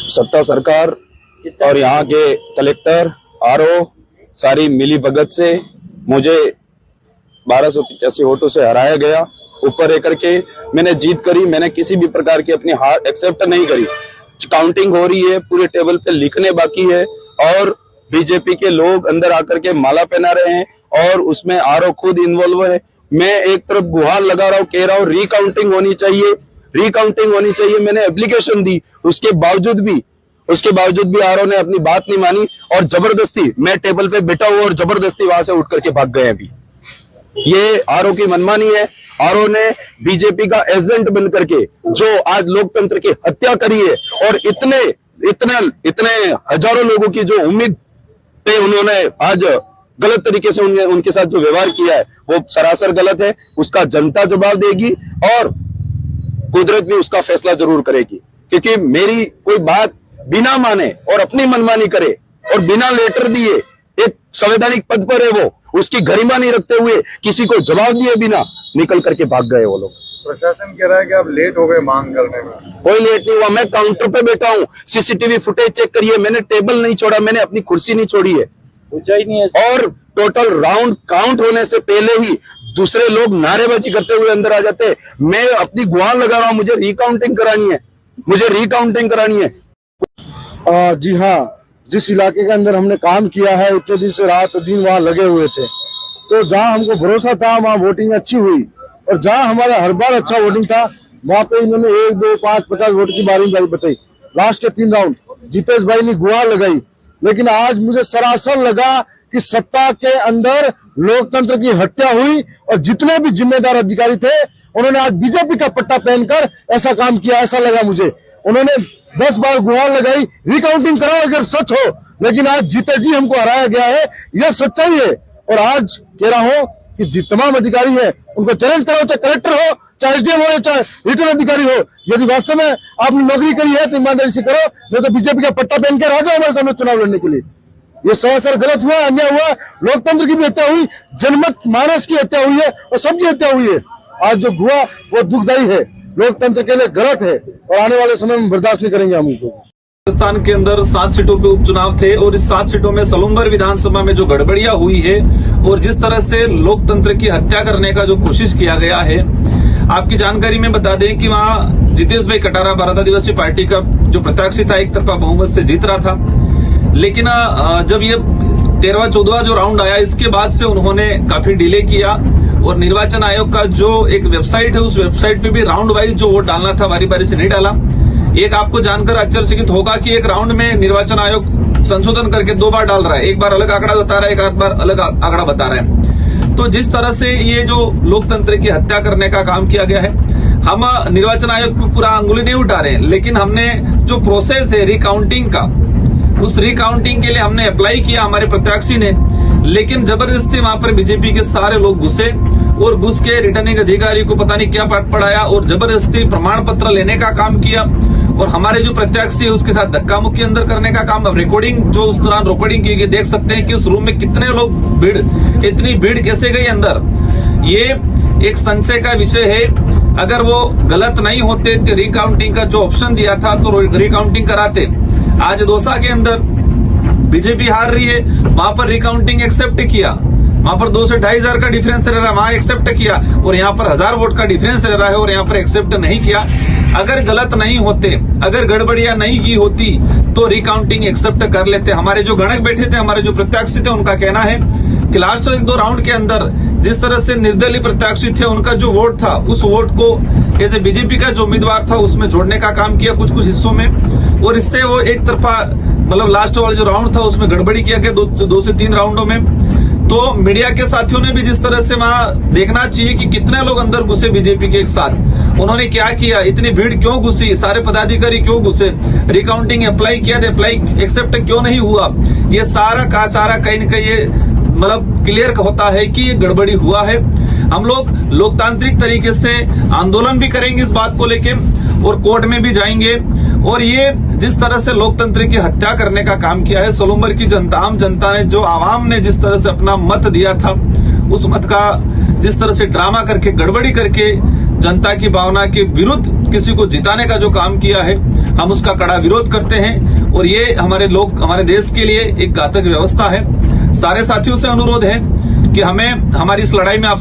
सत्ता सरकार और यहाँ के कलेक्टर आरओ सारी मिली भगत से मुझे 1285 वोटों से हराया गया। ऊपर रह करके मैंने जीत करी। मैंने किसी भी प्रकार की अपनी हार एक्सेप्ट नहीं करी। काउंटिंग हो रही है, पूरे टेबल पे लिखने बाकी है और बीजेपी के लोग अंदर आकर के माला पहना रहे हैं और उसमें आरओ खुद इन्वॉल्व है। मैं एक तरफ गुहार लगा रहा हूँ, कह रहा हूँ रिकाउंटिंग होनी चाहिए, रिकाउंटिंग होनी चाहिए। मैंने एप्लीकेशन दी, उसके बावजूद भी आरओ ने अपनी बात नहीं मानी और जबरदस्ती मैं टेबल पे बैठा हुआ और जबरदस्ती वहां से उठ करके भाग गए। अभी ये आरओ की मनमानी है। आरओ ने बीजेपी का एजेंट बन करके जो आज लोकतंत्र की हत्या करी है और इतने हजारों लोगों की जो उम्मीद पे उन्होंने आज गलत तरीके से उनके साथ जो व्यवहार किया है वो सरासर गलत है। उसका जनता जवाब देगी और कुदरत भी उसका फैसला जरूर करेगी, क्योंकि मेरी कोई बात बिना माने और अपनी मनमानी करे और बिना लेटर दिए एक संवैधानिक पद पर है वो, उसकी गरिमा नहीं रखते हुए किसी को जवाब दिए बिना निकल करके भाग गए वो लोग। प्रशासन कह रहा है कि आप लेट हो गए मांग करने में। कोई लेट नहीं हुआ, मैं काउंटर पे बैठा हूँ। सीसीटीवी फुटेज चेक करिए, मैंने टेबल नहीं छोड़ा, मैंने अपनी कुर्सी नहीं छोड़ी है। नहीं है और टोटल राउंड काउंट होने से पहले ही दूसरे लोग नारेबाजी करते हुए अंदर आ जाते हैं। मैं अपनी गुहार लगा रहा हूँ, मुझे रिकाउंटिंग करानी है। जी हाँ, जिस इलाके के अंदर हमने काम किया है उतने दिन से रात दिन वहाँ लगे हुए थे, तो जहाँ हमको भरोसा था वहाँ वोटिंग अच्छी हुई और जहाँ हमारा हर बार अच्छा वोटिंग था वहाँ पे इन्होंने 1, 2, 5, 50 वोट की बारी बताई। लास्ट के 3 राउंड जितेश भाई ने गुहार लगाई, लेकिन आज मुझे सरासर लगा कि सत्ता के अंदर लोकतंत्र की हत्या हुई और जितने भी जिम्मेदार अधिकारी थे उन्होंने आज बीजेपी का पट्टा पहनकर ऐसा काम किया, ऐसा लगा मुझे। उन्होंने 10 बार गुहार लगाई, रिकाउंटिंग कराओ अगर सच हो, लेकिन आज जीते जी हमको हराया गया है, यह सच्चाई है। और आज कह रहा हूं कि जितने तमाम अधिकारी है उनको चैलेंज करो, चाहे कलेक्टर हो, चाहे एसडीएम हो, चाहे रिटर्न अधिकारी हो। यदि वास्तव में आपने नौकरी करी है तो ईमानदारी से करो, नहीं तो बीजेपी का पट्टा पहन कर आ जाओ हमारे सामने चुनाव लड़ने के लिए। ये सरासर गलत हुआ, अन्याय हुआ, लोकतंत्र की भी हत्या हुई, जनमत मानस की हत्या हुई है और सबकी हत्या हुई है। आज जो हुआ वो दुखदायी है, लोकतंत्र के लिए गलत है और आने वाले समय में बर्दाश्त नहीं करेंगे हम उनको। राजस्थान के अंदर 7 सीटों पे उपचुनाव थे और इस 7 सीटों में सलूम्बर विधानसभा में जो गड़बड़ियां हुई है और जिस तरह से लोकतंत्र की हत्या करने का जो कोशिश किया गया है, आपकी जानकारी में बता दें कि वहां जितेश भाई कटारा भारत आदिवासी पार्टी का जो प्रत्याशी था एक तरफा बहुमत से जीत रहा था, लेकिन जब ये 13वां 14वां जो राउंड आया इसके बाद से उन्होंने काफी डिले किया और निर्वाचन आयोग का जो एक वेबसाइट है उस वेबसाइट पे भी राउंड वाइज जो वोट डालना था बारी बारी से नहीं डाला। एक आपको जानकर आश्चर्यचकित होगा कि एक राउंड में निर्वाचन आयोग संशोधन करके 2 बार डाल रहा है, एक बार अलग आंकड़ा बता रहा है, एक बार अलग आंकड़ा बता रहा है। तो जिस तरह से ये जो लोकतंत्र की हत्या करने का काम किया गया है, हम निर्वाचन आयोग पर पूरा अंगुली नहीं उठा रहे, लेकिन हमने जो प्रोसेस है रिकाउंटिंग का, उस रिकाउंटिंग के लिए हमने अप्लाई किया हमारे प्रत्याशी ने, लेकिन जबरदस्ती वहां पर बीजेपी के सारे लोग घुसे और घुस के रिटर्निंग अधिकारी को पता नहीं क्या पाठ पढ़ाया और जबरदस्ती प्रमाण पत्र लेने का काम किया और हमारे जो प्रत्याशी है उसके साथ धक्का मुक्की अंदर करने का काम। अब रिकॉर्डिंग जो उस दौरान रिकॉर्डिंग की गई, देख सकते हैं कि उस रूम में कितने लोग इतनी भीड़ कैसे गई अंदर। ये एक संशय का विषय है। अगर वो गलत नहीं होते तो रिकाउंटिंग का जो ऑप्शन दिया था तो रिकाउंटिंग कराते। आज दौसा के अंदर बीजेपी हार रही है, वहां पर रिकाउंटिंग एक्सेप्ट किया, वहां पर 2 से 2.5 हजार का डिफरेंस रह रहा है, वहां एक्सेप्ट किया और यहाँ पर 1000 वोट का डिफरेंस रह रहा है और यहाँ पर एक्सेप्ट नहीं किया। अगर गलत नहीं होते, अगर गड़बड़ियां नहीं की होती तो रिकाउंटिंग एक्सेप्ट कर लेते। हमारे जो गणक बैठे थे, हमारे जो प्रत्याशी थे, उनका कहना है कि लास्ट 1-2 राउंड के अंदर जिस तरह से निर्दलीय प्रत्याशी थे उनका जो वोट था उस वोट को जैसे बीजेपी का जो उम्मीदवार था उसमें जोड़ने का काम किया कुछ हिस्सों में, और इससे वो एक तरफा मतलब लास्ट वाला जो राउंड था उसमें गड़बड़ी किया गया 2 से 3 राउंडों में। तो मीडिया के साथियों ने भी जिस तरह से वहां देखना चाहिए कि कितने लोग अंदर घुसे बीजेपी के एक साथ, उन्होंने क्या किया, इतनी भीड़ क्यों घुसी, सारे पदाधिकारी क्यों घुसे, रिकाउंटिंग अप्लाई किया था, अप्लाई एक्सेप्ट क्यों नहीं हुआ। ये सारा का सारा कहीं न कहीं ये मतलब क्लियर होता है कि ये गड़बड़ी हुआ है। हम लोग लोकतांत्रिक तरीके से आंदोलन भी करेंगे इस बात को लेके और कोर्ट में भी जाएंगे। और ये जिस तरह से लोकतंत्र की हत्या करने का काम किया है, सलूम्बर की जनता, आम जनता ने, जो आवाम ने जिस तरह से अपना मत दिया था, उस मत का जिस तरह से ड्रामा करके गड़बड़ी करके जनता की भावना के विरुद्ध किसी को जिताने का जो काम किया है, हम उसका कड़ा विरोध करते हैं और ये हमारे देश के लिए एक घातक व्यवस्था है। सारे साथियों से अनुरोध है कि हमें हमारी इस लड़ाई में आप